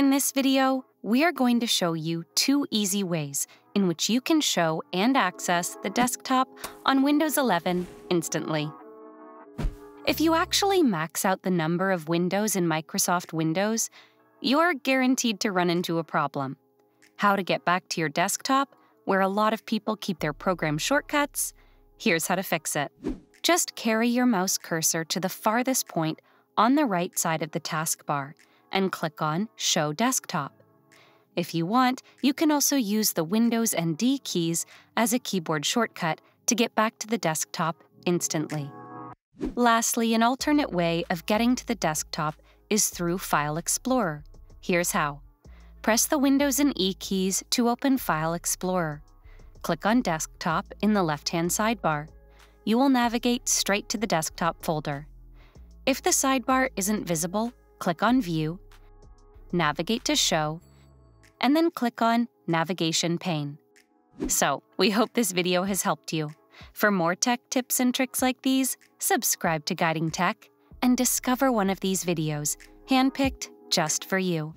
In this video, we are going to show you 2 easy ways in which you can show and access the desktop on Windows 11 instantly. If you actually max out the number of windows in Microsoft Windows, you're guaranteed to run into a problem. How to get back to your desktop, where a lot of people keep their program shortcuts? Here's how to fix it. Just carry your mouse cursor to the farthest point on the right side of the taskbar and click on Show Desktop. If you want, you can also use the Windows and D keys as a keyboard shortcut to get back to the desktop instantly. Lastly, an alternate way of getting to the desktop is through File Explorer. Here's how. Press the Windows and E keys to open File Explorer. Click on Desktop in the left-hand sidebar. You will navigate straight to the desktop folder. If the sidebar isn't visible, click on View, navigate to Show, and then click on Navigation Pane. So, we hope this video has helped you. For more tech tips and tricks like these, subscribe to Guiding Tech and discover one of these videos, handpicked just for you.